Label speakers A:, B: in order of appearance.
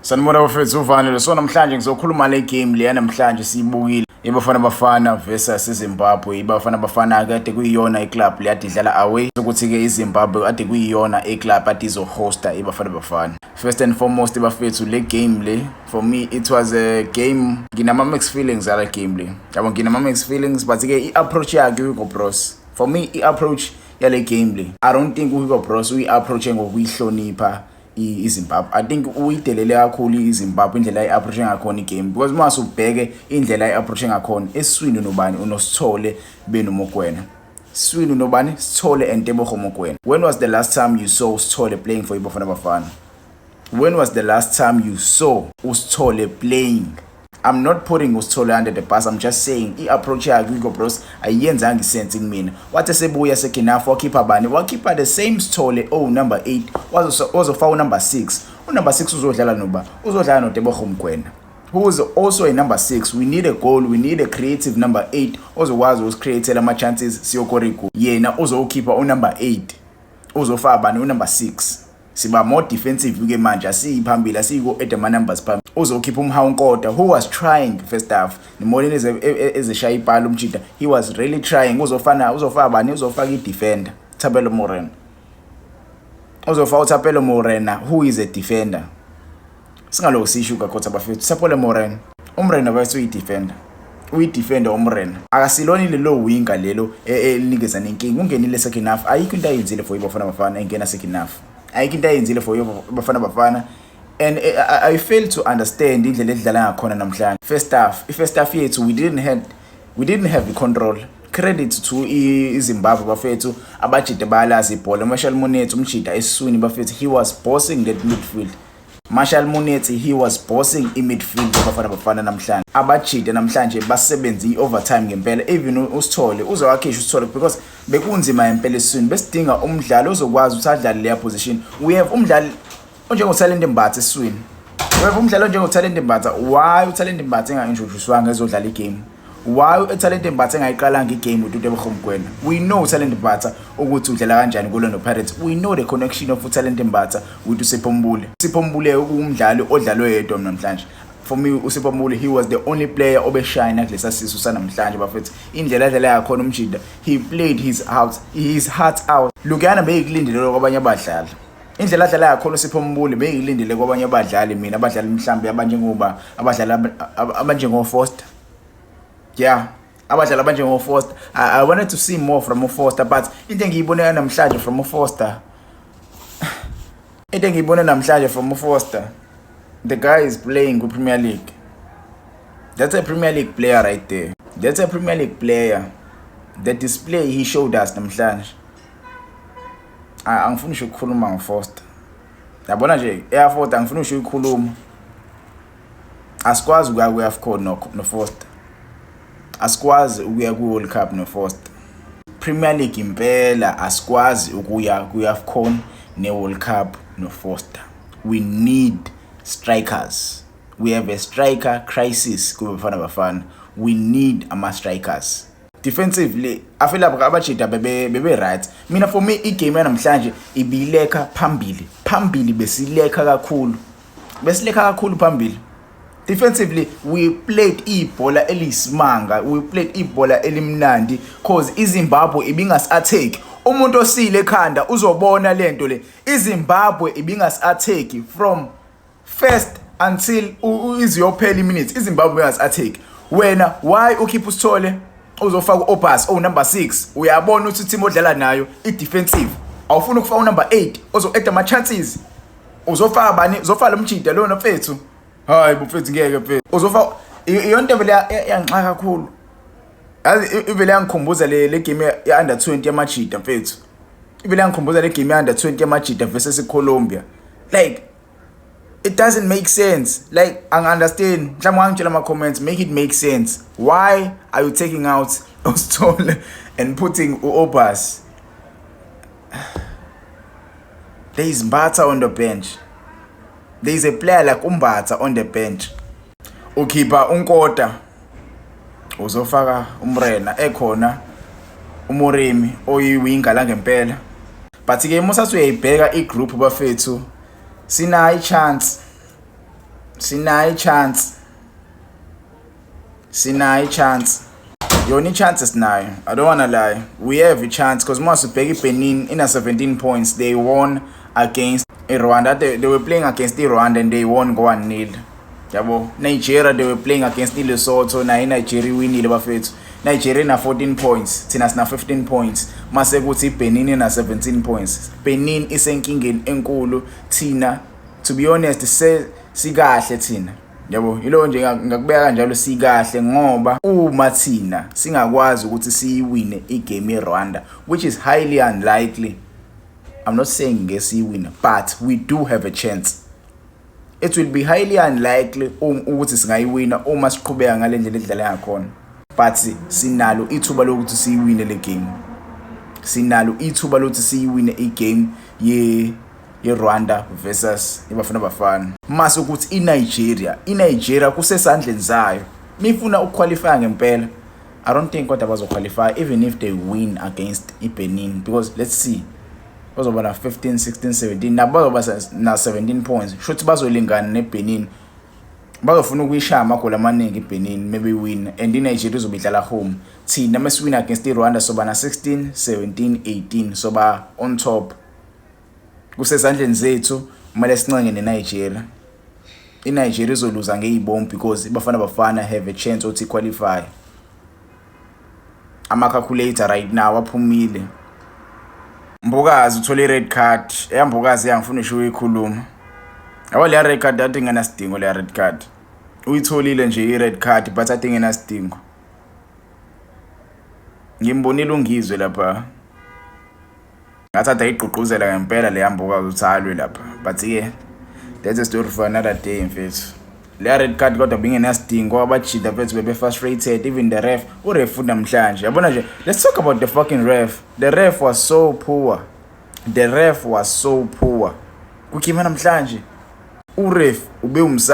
A: Sanibona bafethu uvanele so namhlanje ngizokhuluma le game le namhlanje siyibukile iBafana Bafana versus iZimbabwe. iBafana Bafana kade kuyiyona iclub le yade idlala away ukuthi ke iZimbabwe kade kuyiyona iclub ade izohosta iBafana Bafana. First and foremost bafethu le game le for me it was a game nginama mixed feelings ala game le. Yabo nginama mixed feelings but ke iapproach yakhe uHugo Bros. For me iapproach yale game le I don't think uHugo Bros uyiapproach ngokuyihlonipha iZimbabwe. I think uyidelele kakhulu iZimbabwe indlela ayiapproach ngakhona igame because mase ubheke indlela ayiapproach ngakhona eswini nobani unosithole benomokwena Swini nobani Sithole and Tebogo Mokoena. When was the last time you saw Sithole playing for iBafana Bafana? When was the last time you saw Sithole playing? I'm not putting Sithole under the bus. I'm just saying i-approach yakhe uHugo Bros ayiyenzanga isense kumina. Wathi sebuya second half wakhipha bani? Wakhipha the same Sithole number 8 wazofaka number 6. Number 6 uzodlala noba? Uzodlala noTebogo Mokoena, who is also a number 6. We need a goal, we need a creative number 8 ozokwazi ucreate ama chances siyokoriko. Yena uzokhipha number 8 uzofaka bani number 6. Siba more defensive ke manje asiyiphambili asiko at the numbers phambili. Uzokhipha uMhawu who was trying first half. Nimolini ezeshaya ibhala umjida. He was really trying. Uzofaka bani? Uzofaka idefender Thapelo Morena. Uzofaka uThapelo Morena who is a defender. Singalo sisho kakhotha bafethu. Thapelo Morena. Umrena bayithu uyidefender. Uyidefender umrena. Akasiloni lelo winger lelo elinikeza nenkingi. Ungenile second half. Ayikho into ayenzile for iBafana Bafana engena second half. Ayikho into ayenzile for iBafana Bafana. And I fail to understand indlela edlala ngakhona namhlanje. First half yethu we didn't have the control. Credit to iZimbabwe bafethu abajide bayalazi ibhola. Marshall Munetsi umjida esiswini bafethu, he was bossing that midfield. Marshall Munetsi, he was bossing midfield iBafana Bafana namhlanje. Abajide namhlanje basebenza i-overtime ngempela. Even uSithole uzowakhishwa uSithole because bekunzima ngempela esiswini. Besidinga umdlalo ozokwazi ukuthi adlale leya position. We have umdlali onjengoThalente Mbatha esiswini. We have umdlali onjengoThalente Mbatha. Why uThalente Mbatha engaintroducewanga ezodlala igame? Why uThalente Mbatha engayiqalanga igame uTebogo Mokoena? We know uThalente Mbatha ukuthi udlala kanjani kuLorlando Pirates. We know the connection of uThalente Mbatha with uSipho Mbule. Sipho Mbule umdlali odlalwe yedwa namhlanje. For me uSipho Mbule, he was the only player obeshine kulesa sisu sanamhlanje bafethu. Indlela adlala yakhona umjida, he played his heart out. Lukuyana beyikulindele kwabanye abadlali. Indlela adlala yakhona uSipho Mbule beyilindele kwabanye abadlali mina abadlali mhlambe abanjengoba abadlali abanjengo Foster. Yeah, abadlali abanjengo Foster. I wanted to see more from Foster but into engiyibone namhlanje from Foster. Into engiyibone namhlanje from Foster. The guy is playing with Premier League. That's a Premier League player right there. That's a Premier League player. The display he showed us namhlanje. Angifuni ukukhuluma ngoFoster. Yabona nje eyaFoster angifuni ukukhuluma. Asikwazi ukuya kuAFCON no Foster. Asikwazi ukuya kuWorld Cup no Foster. Premier League impela asikwazi ukuya kuAFCON neWorld Cup no Foster. We need strikers. We have a striker crisis kuBafana Bafana. We need strikers. Defensively I feel like abajida bebe right. Mina for me igame yanamhlanje ibileka phambili besileka kakhulu phambili. Defensively we played ibhola elisimanga, we played ibhola elimnandi cause iZimbabwe ibingas-attack. Umuntu osile ekhanda uzobona lento le. iZimbabwe ibingas-attack from first until iziyophela iminutes. iZimbabwe ibingas-attack. Wena why ukhipha uSithole uzofaka uObas number 6? Uyabona ukuthi team odlala nayo i-defensive. Awufuna ukufaka number 8 ozo-add ama chances. Uzofaka bani? Uzofaka lo mjida lo mfethu. Hayi bufethu ngeke mfethu. Uzofaka iyonto vele yanxa kakhulu. Yazi ivele yangikhumbuza le game ya under 20 yamajida mfethu. Ivele yangikhumbuza le game ya under 20 yamajida versus iColombia. Like it doesn't make sense. Like I understand. Mhlawumbe ngangitshela ama comments, make it make sense. Why are you taking out uSithole and putting uObas? There is Mbatha on the bench. There is a player like Mbatha on the bench. Ukhipha uNkota. Uzofaka umrena ekhona uMoremi oyiwinga la ngempela. But ke musa uyayibheka igroup bafethu. Sina chance sinayo chance yona i-chance sinayo. I don't wanna lie, we have a chance because once ubheka iBenin in a 17 points, they won against Rwanda. They were playing against Rwanda and they won 1-0. Yabo, Nigeria, they were playing against Lesotho na Nigeria winile bafethu. Nigeria na 14 points, thina sina 15 points. Mase kuthi iBenin na 17 points. Benin isenkingeni enkulu, thina to be honest sikahle thina. Yabo, yilo nje ngakubeka kanjalo sikahle ngoba uma thina singakwazi ukuthi siyiwine igame eRwanda, which is highly unlikely. I'm not saying ngesiwina, but we do have a chance. It will be highly unlikely ukuthi singayiwina uma siqhubeka ngalendlela edlala ngakhona. But sinalo ithuba lokuthi siyiwine le game. Sinalo ithuba lokuthi siyiwine igame ye-Rwanda versus iBafana Bafana. Mase ukuthi iNigeria kusesandleni zayo. Mifuna ukuqualify ngempela, I don't think kodwa bazoqualify even if they win against iBenin, because let's see, bazoba na 15, 16, 17 nabazoba na 17 points. Shothi bazolingana neBenin, bazofuna ukuyishaya amagoli amaningi iBenin, maybe win, and iNigeria izobe idlala home. Thina masiwina against iRwanda soba na 16, 17, 18, soba on top. Kusesandleni zethu, kumele sincenga neNigeria. iNigeria izoluza ngeyibomb because iBafana Bafana have a chance ukuthi qualify. Ama-calculator right now aphumile. Mbukazi uthole i-red card. Mbukazi yangifuna isho ikhuluma. Yabo le red card athi ngenasidingo le red card. Uyitholile nje i-red card but athi ngenasidingo. Ngimbonile ungizwe lapha. Ngathatha igqugquzela ngempela le Mbukazi uthalwe lapha. But yeah, that's a story for another day mfethu. Le red card kodwa bingenasidingo, abajida mfethu bebe frustrated, even the ref namhlanje. Yabona nje, let's talk about the fucking ref. The ref was so poor. Kukima namhlanje uref ube umsa